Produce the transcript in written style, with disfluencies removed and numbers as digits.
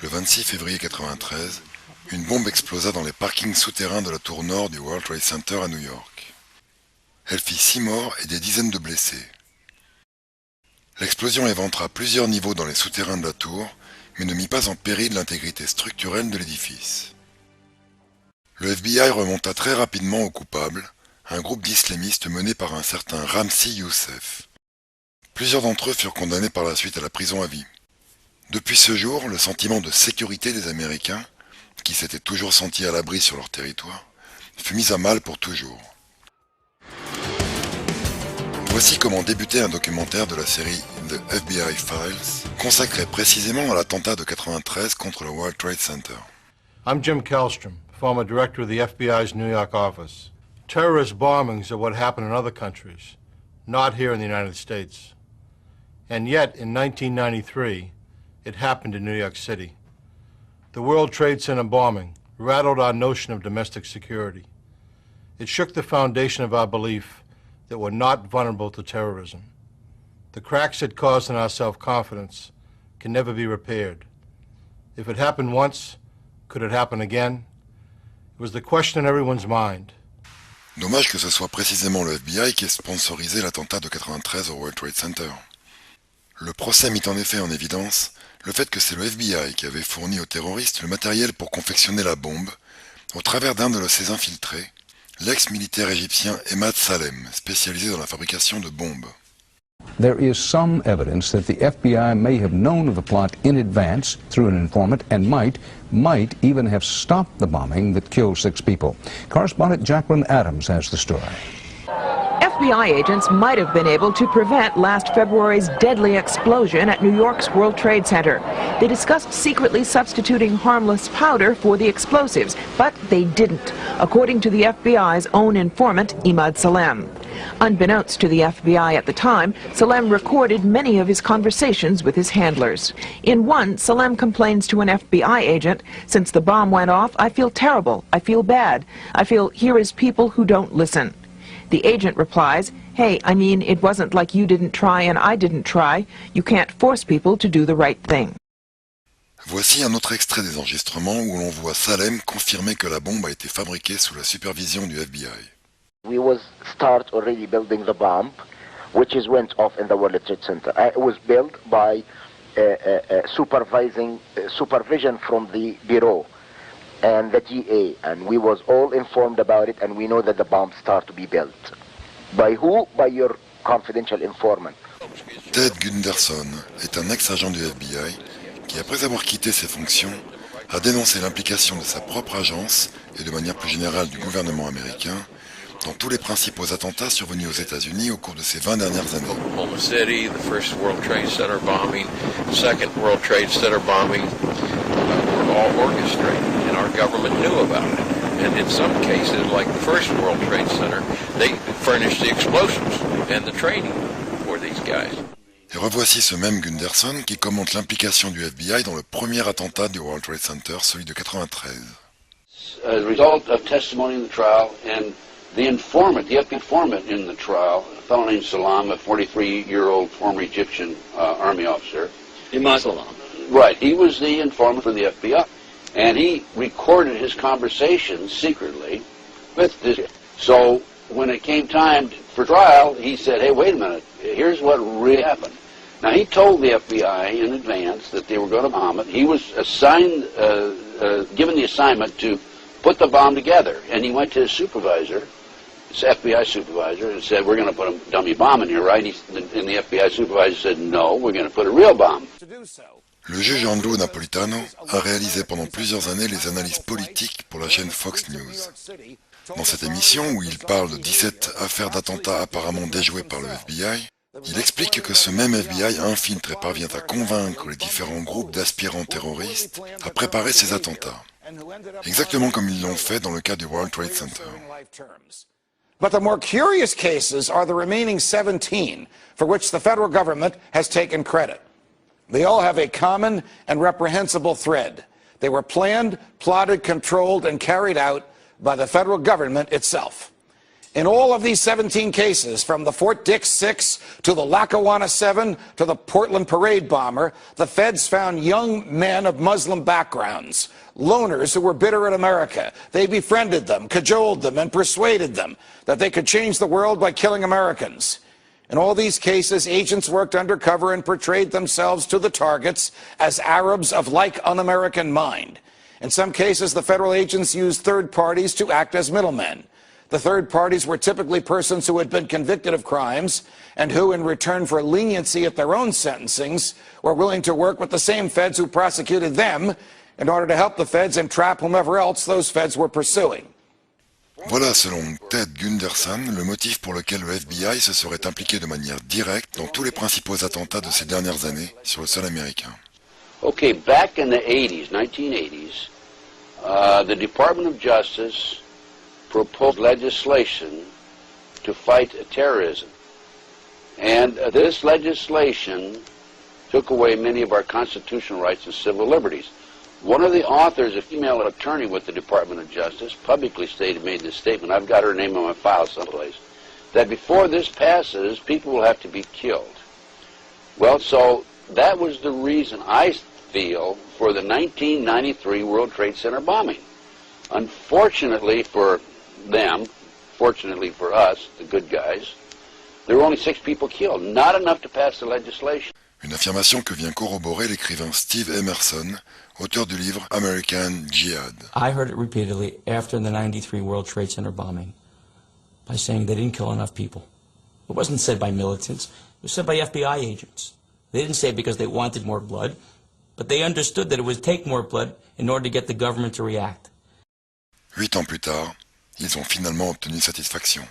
Le 26 février 1993, une bombe explosa dans les parkings souterrains de la tour nord du World Trade Center à New York. Elle fit 6 morts et des dizaines de blessés. L'explosion éventra plusieurs niveaux dans les souterrains de la tour, mais ne mit pas en péril l'intégrité structurelle de l'édifice. Le FBI remonta très rapidement aux coupables, un groupe d'islamistes mené par un certain Ramzi Youssef. Plusieurs d'entre eux furent condamnés par la suite à la prison à vie. Depuis ce jour, le sentiment de sécurité des Américains, qui s'étaient toujours sentis à l'abri sur leur territoire, fut mis à mal pour toujours. Voici comment débutait un documentaire de la série The FBI Files, consacré précisément à l'attentat de 1993 contre le World Trade Center. I'm Jim Kallstrom, former director of the FBI's New York office. Terrorist bombings are what happen in other countries, not here in the United States. And yet, in 1993, it happened in New York City. The World Trade Center bombing rattled our notion of domestic security. It shook the foundation of our belief that we're not vulnerable to terrorism. The cracks it caused in our self-confidence can never be repaired. If it happened once, could it happen again? It was the question in everyone's mind. Dommage que ce soit précisément le FBI qui ait sponsorisé l'attentat de 1993 au World Trade Center. Le procès mit en effet en évidence le fait que c'est le FBI qui avait fourni aux terroristes le matériel pour confectionner la bombe, au travers d'un de ses infiltrés, l'ex-militaire égyptien Emad Salem, spécialisé dans la fabrication de bombes. There is some evidence that the FBI may have known of the plot in advance through an informant and might even have stopped the bombing that killed 6 people. Correspondent Jacqueline Adams has the story. FBI agents might have been able to prevent last February's deadly explosion at New York's World Trade Center. They discussed secretly substituting harmless powder for the explosives, but they didn't, according to the FBI's own informant, Emad Salem. Unbeknownst to the FBI at the time, Salem recorded many of his conversations with his handlers. In one, Salem complains to an FBI agent, "Since the bomb went off, I feel terrible. I feel bad. I feel here is people who don't listen." The agent replies, "Hey, I mean, it wasn't like you didn't try and I didn't try. You can't force people to do the right thing." Voici un autre extrait des enregistrements où l'on voit Salem confirmer que la bombe a été fabriquée sous la supervision du FBI. We was start already building the bomb, which is went off in the World Trade Center. It was built by supervision from the bureau and the DA, and we was all informed about it, and we know that the bomb start to be built. By who? By your confidential informant. Ted Gunderson est un ex-agent du FBI qui, après avoir quitté ses fonctions, a dénoncé l'implication de sa propre agence et de manière plus générale du gouvernement américain dans tous les principaux attentats survenus aux États-Unis au cours de ces 20 dernières années. Oklahoma City, the first World Trade Center bombing, the second World Trade Center bombing, were all orchestrated, and our government knew about it. And in some cases, like the first World Trade Center, they furnished the explosives and the training for these guys. Et revoici ce même Gunderson qui commente l'implication du FBI dans le premier attentat du World Trade Center, celui de 1993. As a result of testimony in the trial and the informant, the FBI informant in the trial, a fellow named Salam, a 43-year-old former Egyptian army officer. Emad Salam. Right, he was the informant for the FBI. And he recorded his conversations secretly with this. So when it came time for trial, he said, "Hey, wait a minute, here's what really happened." Now, he told the FBI in advance that they were going to bomb it. He was assigned, given the assignment to put the bomb together. And he went to his supervisor, his FBI supervisor, and said, "We're going to put a dummy bomb in here, right?" And the FBI supervisor said, "No, we're going to put a real bomb." Le juge Andrew Napolitano a réalisé pendant plusieurs années les analyses politiques pour la chaîne Fox News. Dans cette émission, où il parle de 17 affaires d'attentats apparemment déjouées par le FBI, il explique que ce même FBI infiltre et parvient à convaincre les différents groupes d'aspirants terroristes à préparer ces attentats, exactement comme ils l'ont fait dans le cas du World Trade Center. But the more curious cases are the remaining 17 for which the federal government has taken credit. They all have a common and reprehensible thread. They were planned, plotted, controlled, and carried out by the federal government itself. In all of these 17 cases, from the Fort Dix 6 to the Lackawanna 7 to the Portland Parade bomber, the feds found young men of Muslim backgrounds, loners who were bitter at America. They befriended them, cajoled them, and persuaded them that they could change the world by killing Americans. In all these cases, agents worked undercover and portrayed themselves to the targets as Arabs of like un-American mind. In some cases, the federal agents used third parties to act as middlemen. The third parties were typically persons who had been convicted of crimes and who, in return for leniency at their own sentencings, were willing to work with the same feds who prosecuted them in order to help the feds entrap whomever else those feds were pursuing. Voilà, selon Ted Gunderson, le motif pour lequel le FBI se serait impliqué de manière directe dans tous les principaux attentats de ces dernières années sur le sol américain. Okay, back in the 80s, 1980s, the Department of Justice proposed legislation to fight terrorism. And this legislation took away many of our constitutional rights and civil liberties. One of the authors, a female attorney with the Department of Justice, publicly made this statement, I've got her name on my file someplace, that before this passes, people will have to be killed. Well, so that was the reason, I feel, for the 1993 World Trade Center bombing. Unfortunately for them, fortunately for us, the good guys, there were only 6 people killed, not enough to pass the legislation. Une affirmation que vient corroborer l'écrivain Steve Emerson, auteur du livre American Jihad. I heard it repeatedly after the 93 World Trade Center bombing by saying they didn't kill enough people. It wasn't said by militants, it was said by FBI agents. They didn't say it because they wanted more blood, but they understood that it would take more blood in order to get the government to react. 8 ans plus tard, ils ont finalement obtenu satisfaction.